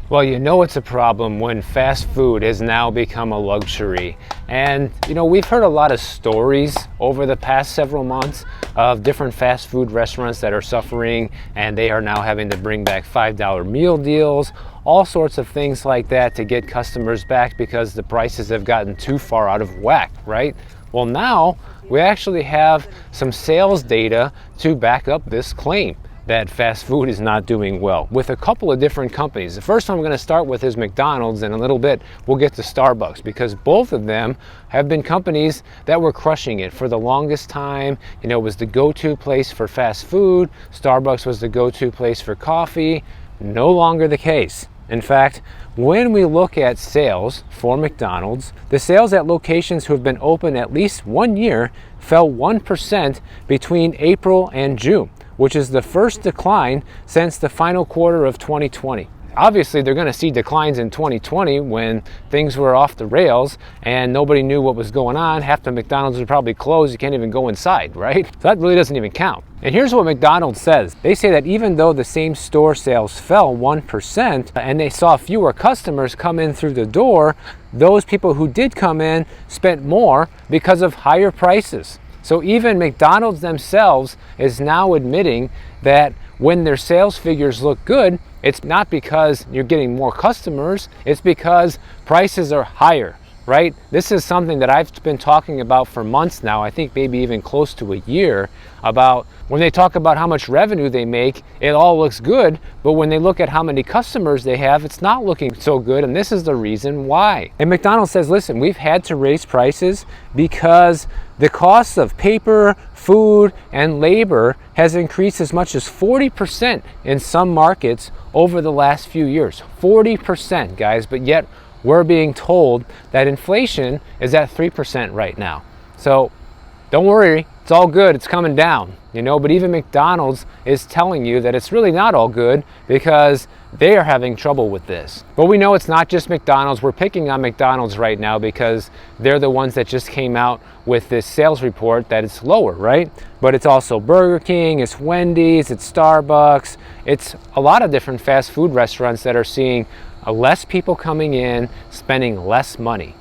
Well, you know it's a problem when fast food has now become a luxury. And we've heard a lot of stories over the past several months of different fast food restaurants that are suffering, and they are now having to bring back $5 meal deals, all sorts of things like that to get customers back because the prices have gotten too far out of whack, right? Well, now we actually have some sales data to back up this claim that fast food is not doing well with a couple of different companies. The first one I'm going to start with is McDonald's, and in a little bit we'll get to Starbucks, because both of them have been companies that were crushing it for the longest time. It was the go-to place for fast food. Starbucks was the go-to place for coffee. No longer the case. In fact, when we look at sales for McDonald's, the sales at locations who have been open at least 1 year fell 1% between April and June, which is the first decline since the final quarter of 2020. Obviously, they're going to see declines in 2020 when things were off the rails and nobody knew what was going on. Half the McDonald's were probably closed. You can't even go inside, right? So that really doesn't even count. And here's what McDonald's says. They say that even though the same store sales fell 1% and they saw fewer customers come in through the door, those people who did come in spent more because of higher prices. So even McDonald's themselves is now admitting that when their sales figures look good, it's not because you're getting more customers, it's because prices are higher, right? This is something that I've been talking about for months now, I think maybe even close to a year, about when they talk about how much revenue they make, it all looks good, but when they look at how many customers they have, it's not looking so good, and this is the reason why. And McDonald's says, listen, we've had to raise prices because the cost of paper, food, and labor has increased as much as 40% in some markets over the last few years. 40%, guys, but yet we're being told that inflation is at 3% right now. So don't worry, it's all good, it's coming down, but even McDonald's is telling you that it's really not all good because they are having trouble with this. But we know it's not just McDonald's. We're picking on McDonald's right now because they're the ones that just came out with this sales report that it's lower, right? But it's also Burger King, it's Wendy's, it's Starbucks, it's a lot of different fast food restaurants that are seeing less people coming in, spending less money.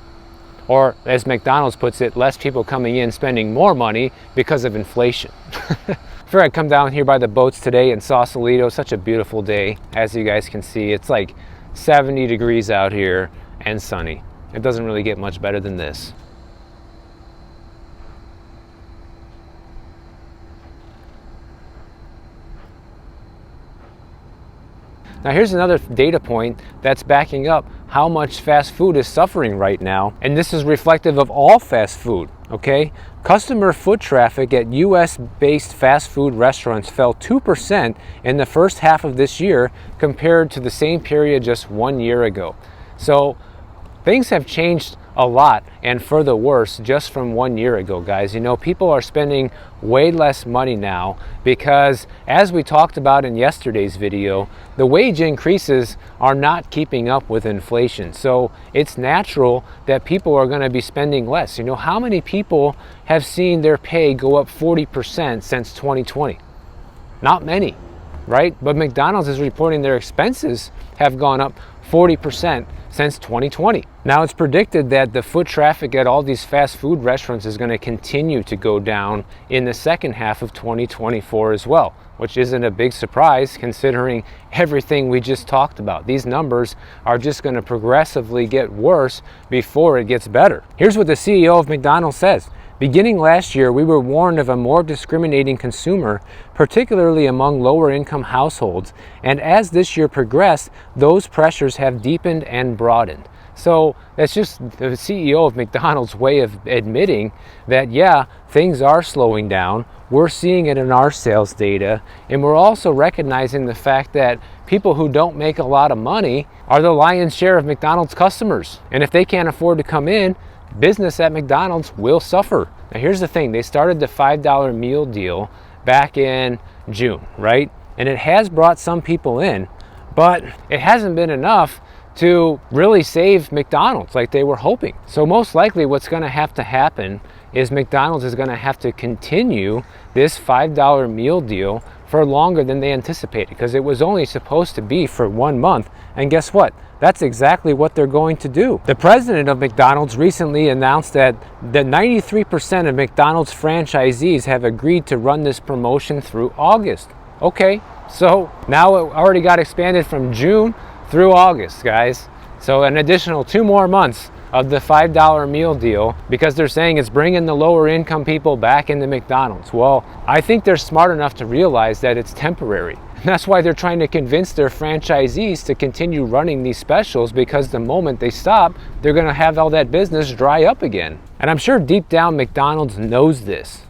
Or as McDonald's puts it, less people coming in spending more money because of inflation. Figured I'd come down here by the boats today in Sausalito. Such a beautiful day. As you guys can see, it's like 70 degrees out here and sunny. It doesn't really get much better than this. Now here's another data point that's backing up how much fast food is suffering right now, and this is reflective of all fast food, okay? Customer foot traffic at US-based fast food restaurants fell 2% in the first half of this year compared to the same period just 1 year ago. So things have changed a lot, and for the worse, just from 1 year ago, guys. People are spending way less money now because, as we talked about in yesterday's video, the wage increases are not keeping up with inflation. So it's natural that people are going to be spending less. How many people have seen their pay go up 40% since 2020? Not many, right? But McDonald's is reporting their expenses have gone up 40% since 2020. Now it's predicted that the foot traffic at all these fast food restaurants is going to continue to go down in the second half of 2024 as well, which isn't a big surprise considering everything we just talked about. These numbers are just going to progressively get worse before it gets better. Here's what the CEO of McDonald's says. Beginning last year, we were warned of a more discriminating consumer, particularly among lower income households. And as this year progressed, those pressures have deepened and broadened. So that's just the CEO of McDonald's way of admitting that, yeah, things are slowing down. We're seeing it in our sales data. And we're also recognizing the fact that people who don't make a lot of money are the lion's share of McDonald's customers. And if they can't afford to come in, business at McDonald's will suffer. Now here's the thing, they started the $5 meal deal back in June, right? And it has brought some people in, but it hasn't been enough to really save McDonald's like they were hoping. So most likely what's going to have to happen is McDonald's is going to have to continue this $5 meal deal for longer than they anticipated, because it was only supposed to be for 1 month. And guess what? That's exactly what they're going to do. The president of McDonald's recently announced that 93% of McDonald's franchisees have agreed to run this promotion through August. Okay, so now it already got expanded from June through August, guys. So an additional 2 more months of the $5 meal deal, because they're saying it's bringing the lower income people back into McDonald's. Well, I think they're smart enough to realize that it's temporary. And that's why they're trying to convince their franchisees to continue running these specials, because the moment they stop, they're going to have all that business dry up again. And I'm sure deep down McDonald's knows this.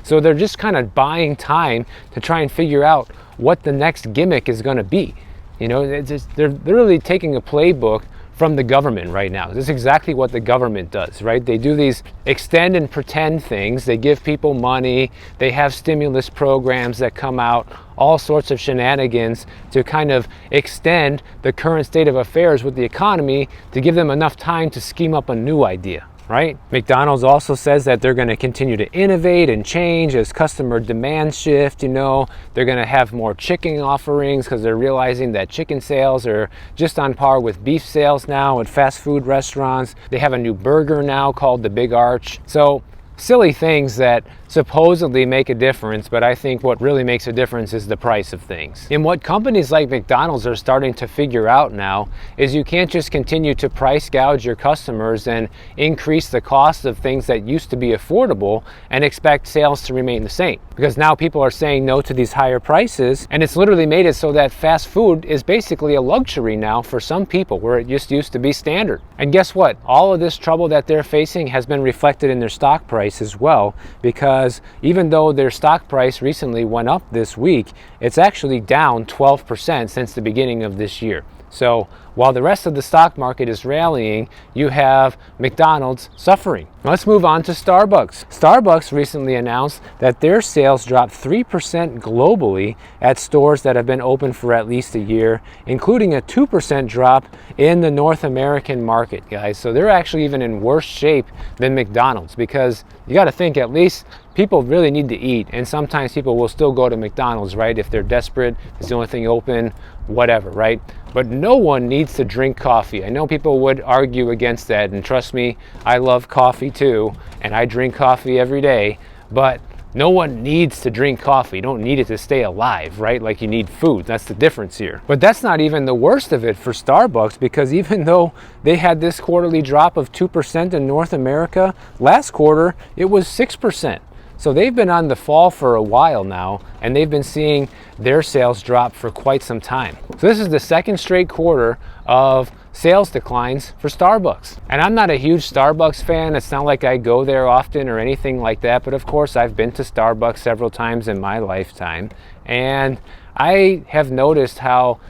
So they're just kind of buying time to try and figure out what the next gimmick is going to be. You know, they're really taking a playbook from the government right now. This is exactly what the government does, right? They do these extend and pretend things. They give people money. They have stimulus programs that come out, all sorts of shenanigans to kind of extend the current state of affairs with the economy to give them enough time to scheme up a new idea. Right? McDonald's also says that they're going to continue to innovate and change as customer demands shift. You know, they're going to have more chicken offerings because they're realizing that chicken sales are just on par with beef sales now at fast food restaurants. They have a new burger now called the Big Arch. So silly things that supposedly make a difference, but I think what really makes a difference is the price of things. And what companies like McDonald's are starting to figure out now is you can't just continue to price gouge your customers and increase the cost of things that used to be affordable and expect sales to remain the same. Because now people are saying no to these higher prices, and it's literally made it so that fast food is basically a luxury now for some people, where it just used to be standard. And guess what? All of this trouble that they're facing has been reflected in their stock price as well, because even though their stock price recently went up this week, it's actually down 12% since the beginning of this year. So while the rest of the stock market is rallying, you have McDonald's suffering. Let's move on to Starbucks. Starbucks recently announced that their sales dropped 3% globally at stores that have been open for at least a year, including a 2% drop in the North American market, guys. So they're actually even in worse shape than McDonald's, because you got to think, at least people really need to eat, and sometimes people will still go to McDonald's, right? If they're desperate, it's the only thing open, whatever, right? But no one needs to drink coffee. I know people would argue against that, and trust me, I love coffee too, and I drink coffee every day, but no one needs to drink coffee. You don't need it to stay alive, right? Like you need food. That's the difference here. But that's not even the worst of it for Starbucks, because even though they had this quarterly drop of 2% in North America, last quarter it was 6%. So they've been on the fall for a while now, and they've been seeing their sales drop for quite some time. So this is the second straight quarter of sales declines for Starbucks. And I'm not a huge Starbucks fan. It's not like I go there often or anything like that, but of course I've been to Starbucks several times in my lifetime, and I have noticed how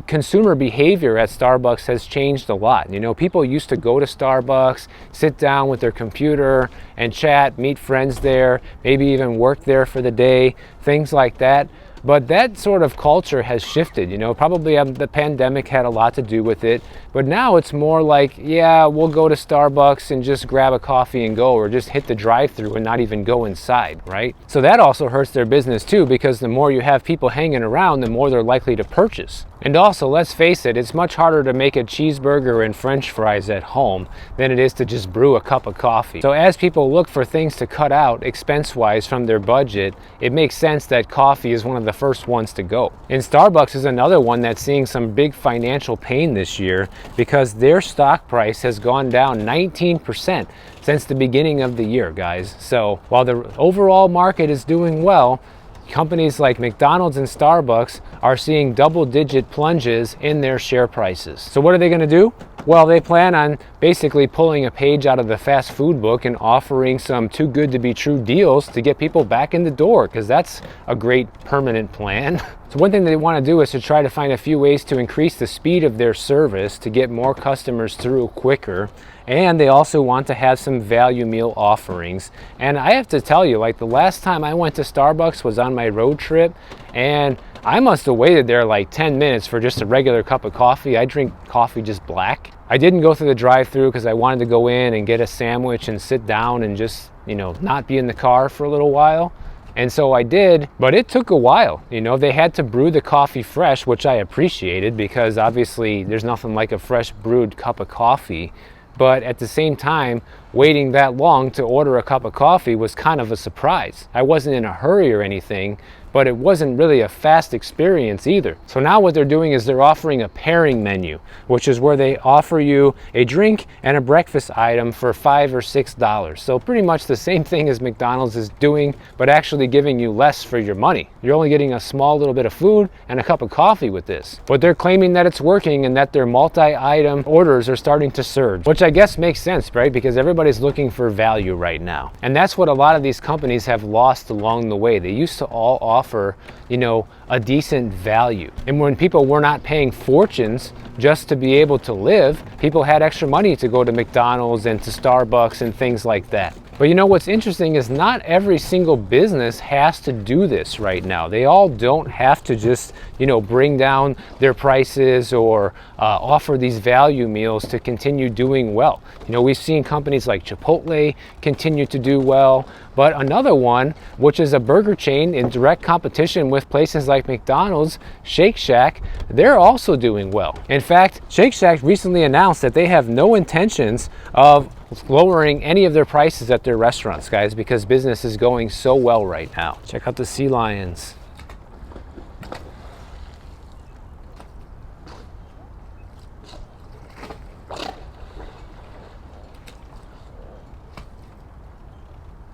consumer behavior at Starbucks has changed a lot. You know, people used to go to Starbucks, sit down with their computer and chat, meet friends there, maybe even work there for the day, things like that. But that sort of culture has shifted, you know, probably the pandemic had a lot to do with it. But now it's more like, yeah, we'll go to Starbucks and just grab a coffee and go, or just hit the drive-thru and not even go inside, right? So that also hurts their business too, because the more you have people hanging around, the more they're likely to purchase. And also, let's face it, it's much harder to make a cheeseburger and french fries at home than it is to just brew a cup of coffee. So as people look for things to cut out expense-wise from their budget, it makes sense that coffee is one of the first ones to go. And Starbucks is another one that's seeing some big financial pain this year, because their stock price has gone down 19% since the beginning of the year, guys. So while the overall market is doing well, companies like McDonald's and Starbucks are seeing double-digit plunges in their share prices. So what are they going to do? Well, they plan on basically pulling a page out of the fast food book and offering some too good to be true deals to get people back in the door, because that's a great permanent plan. So one thing they want to do is to try to find a few ways to increase the speed of their service to get more customers through quicker. And they also want to have some value meal offerings. And I have to tell you, like the last time I went to Starbucks was on my road trip, and I must have waited there like 10 minutes for just a regular cup of coffee. I drink coffee just black. I didn't go through the drive-thru because I wanted to go in and get a sandwich and sit down and just, you know, not be in the car for a little while. And so I did, but it took a while. You know, they had to brew the coffee fresh, which I appreciated because obviously there's nothing like a fresh brewed cup of coffee. But at the same time, waiting that long to order a cup of coffee was kind of a surprise. I wasn't in a hurry or anything, but it wasn't really a fast experience either. So now what they're doing is they're offering a pairing menu, which is where they offer you a drink and a breakfast item for $5 or $6. So pretty much the same thing as McDonald's is doing, but actually giving you less for your money. You're only getting a small little bit of food and a cup of coffee with this. But they're claiming that it's working and that their multi-item orders are starting to surge, which I guess makes sense, right? Because everybody's looking for value right now. And that's what a lot of these companies have lost along the way. They used to all offer, you know, a decent value. And when people were not paying fortunes just to be able to live, people had extra money to go to McDonald's and to Starbucks and things like that. But you know what's interesting is not every single business has to do this right now. They all don't have to just, you know, bring down their prices or offer these value meals to continue doing well. You know, we've seen companies like Chipotle continue to do well, but another one, which is a burger chain in direct competition with places like McDonald's, Shake Shack, they're also doing well. In fact, Shake Shack recently announced that they have no intentions of lowering any of their prices at their restaurants, guys, because business is going so well right now. Check out the sea lions.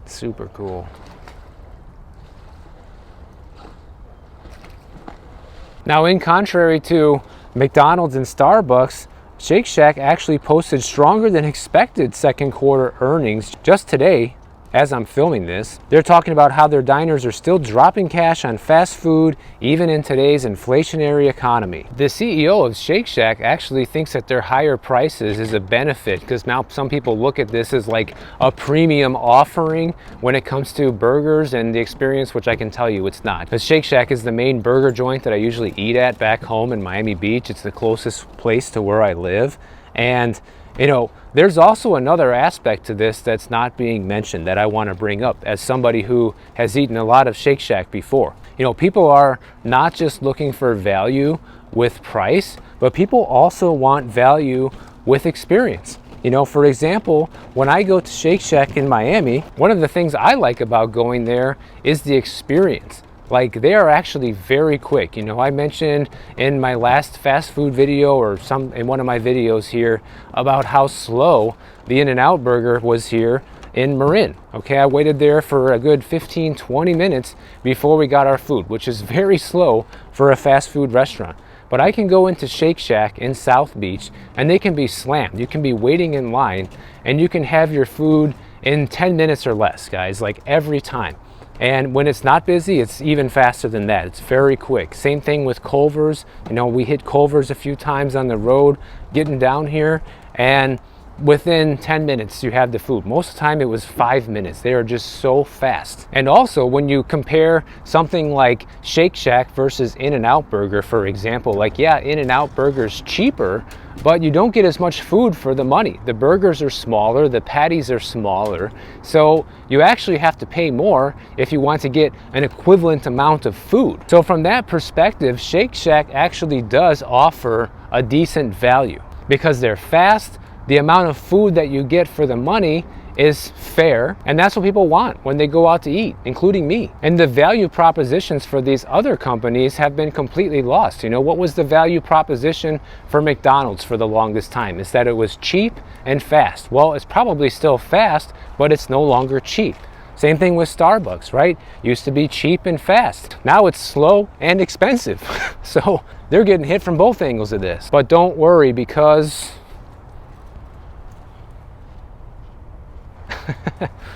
Super cool. Now, in contrary to McDonald's and Starbucks, Shake Shack actually posted stronger than expected second quarter earnings just today. As I'm filming this, they're talking about how their diners are still dropping cash on fast food even in today's inflationary economy. The CEO of Shake Shack actually thinks that their higher prices is a benefit because now some people look at this as like a premium offering when it comes to burgers and the experience, which I can tell you it's not. Because Shake Shack is the main burger joint that I usually eat at back home in Miami Beach. It's the closest place to where I live. And you know, there's also another aspect to this that's not being mentioned that I want to bring up as somebody who has eaten a lot of Shake Shack before. You know, people are not just looking for value with price, but people also want value with experience. You know, for example, when I go to Shake Shack in Miami, one of the things I like about going there is the experience. Like, they are actually very quick. You know, I mentioned in my last fast food video or in one of my videos here about how slow the In-N-Out burger was here in Marin. Okay, I waited there for a good 15-20 minutes before we got our food, which is very slow for a fast food restaurant. But I can go into Shake Shack in South Beach and they can be slammed. You can be waiting in line and you can have your food in 10 minutes or less, guys, like every time. And when it's not busy, it's even faster than that. It's very quick. Same thing with Culver's. You know, we hit Culver's a few times on the road getting down here, and within 10 minutes you have the food. Most of the time it was 5 minutes. They are just so fast. And also when you compare something like Shake Shack versus In-N-Out Burger, for example, like, yeah, In-N-Out Burger's cheaper, but you don't get as much food for the money. The burgers are smaller, the patties are smaller, so you actually have to pay more if you want to get an equivalent amount of food. So from that perspective, Shake Shack actually does offer a decent value because they're fast. The amount of food that you get for the money is fair, and that's what people want when they go out to eat, including me. And the value propositions for these other companies have been completely lost. You know, what was the value proposition for McDonald's for the longest time? Is that it was cheap and fast. Well, it's probably still fast, but it's no longer cheap. Same thing with Starbucks, right? Used to be cheap and fast. Now it's slow and expensive. So they're getting hit from both angles of this. But don't worry, because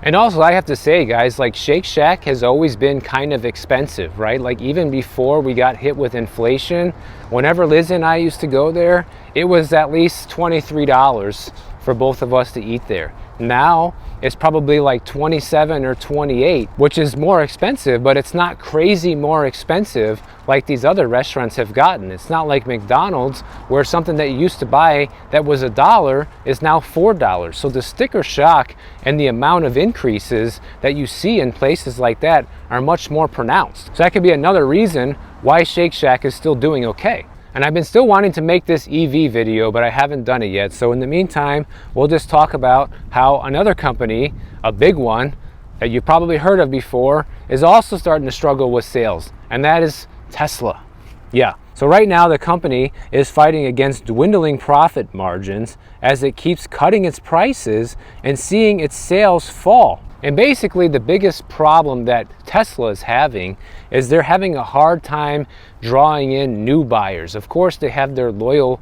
and also I have to say, guys, like, Shake Shack has always been kind of expensive, right? Like, even before we got hit with inflation, whenever Liz and I used to go there, it was at least $23 for both of us to eat there. Now is probably like 27 or 28, which is more expensive, but it's not crazy more expensive like these other restaurants have gotten. It's not like McDonald's, where something that you used to buy that was $1 is now $4. So the sticker shock and the amount of increases that you see in places like that are much more pronounced. So that could be another reason why Shake Shack is still doing okay. And I've been still wanting to make this EV video, but I haven't done it yet. So in the meantime, we'll just talk about how another company, a big one that you've probably heard of before, is also starting to struggle with sales, and that is Tesla. Yeah. So right now the company is fighting against dwindling profit margins as it keeps cutting its prices and seeing its sales fall. And basically the biggest problem that Tesla is having is they're having a hard time drawing in new buyers. Of course, they have their loyal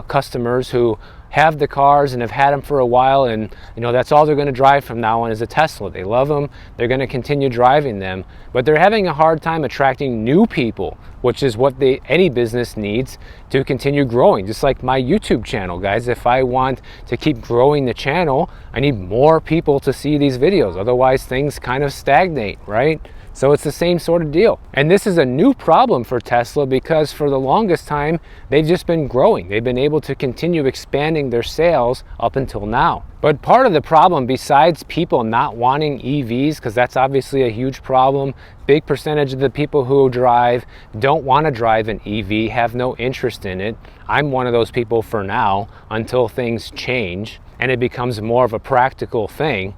customers who have the cars and have had them for a while, and that's all they're going to drive from now on is a Tesla. They love them, they're going to continue driving them, but they're having a hard time attracting new people, which is what any business needs to continue growing. Just like my YouTube channel, guys. If I want to keep growing the channel, I need more people to see these videos. Otherwise things kind of stagnate, right? So it's the same sort of deal. And this is a new problem for Tesla because for the longest time, they've just been growing. They've been able to continue expanding their sales up until now. But part of the problem, besides people not wanting EVs, because that's obviously a huge problem, big percentage of the people who drive don't want to drive an EV, have no interest in it. I'm one of those people for now until things change and it becomes more of a practical thing.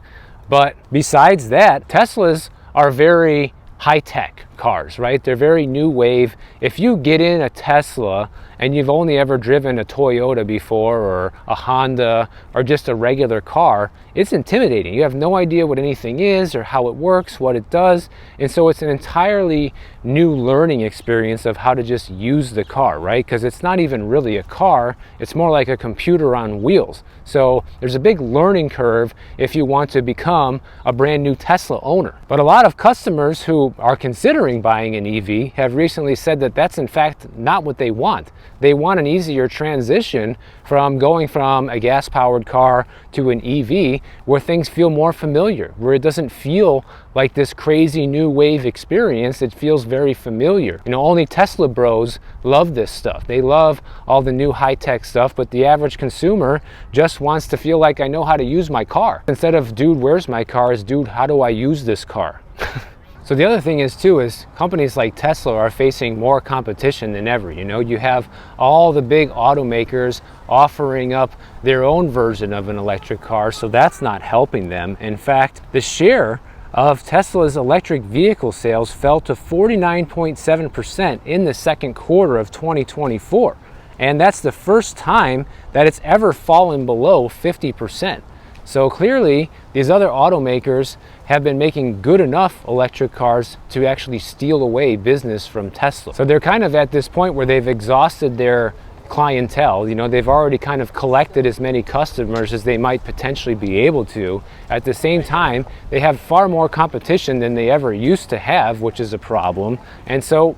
But besides that, Teslas are very high-tech cars, right? They're very new wave. If you get in a Tesla and you've only ever driven a Toyota before, or a Honda, or just a regular car, it's intimidating. You have no idea what anything is or how it works, what it does. And so it's an entirely new learning experience of how to just use the car, right? Because it's not even really a car, it's more like a computer on wheels. So there's a big learning curve if you want to become a brand new Tesla owner. But a lot of customers who are considering buying an EV have recently said that that's in fact not what they want. They want an easier transition from going from a gas-powered car to an EV where things feel more familiar, where it doesn't feel like this crazy new wave experience. It feels very familiar. Only Tesla bros love this stuff. They love all the new high-tech stuff, but the average consumer just wants to feel like I know how to use my car. Instead of, dude, where's my car, is, dude, how do I use this car? So the other thing is too, is companies like Tesla are facing more competition than ever. You have all the big automakers offering up their own version of an electric car, so that's not helping them. In fact, the share of Tesla's electric vehicle sales fell to 49.7% in the second quarter of 2024. And that's the first time that it's ever fallen below 50%. So clearly, these other automakers have been making good enough electric cars to actually steal away business from Tesla. So they're kind of at this point where they've exhausted their clientele. They've already kind of collected as many customers as they might potentially be able to. At the same time, they have far more competition than they ever used to have, which is a problem. And so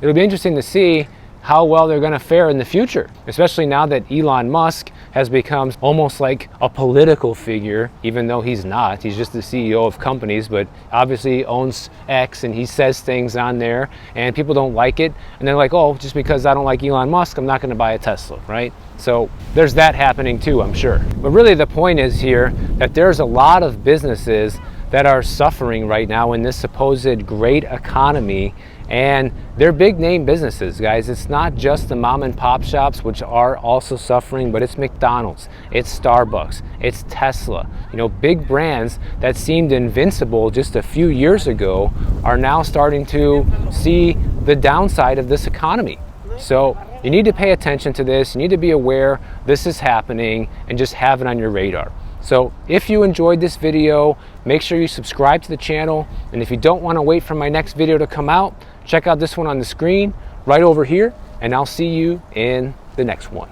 it'll be interesting to see how well they're going to fare in the future, especially now that Elon Musk has become almost like a political figure, even though he's not. He's just the CEO of companies, but obviously owns X, and he says things on there and people don't like it, and they're like, oh, just because I don't like Elon Musk, I'm not going to buy a Tesla, right? So there's that happening too, I'm sure. But really the point is here that there's a lot of businesses that are suffering right now in this supposed great economy, and they're big name businesses, guys. It's not just the mom and pop shops, which are also suffering, but it's McDonald's, it's Starbucks, it's Tesla. Big brands that seemed invincible just a few years ago are now starting to see the downside of this economy. So you need to pay attention to this. You need to be aware this is happening and just have it on your radar. So if you enjoyed this video, make sure you subscribe to the channel. And if you don't want to wait for my next video to come out, check out this one on the screen right over here, and I'll see you in the next one.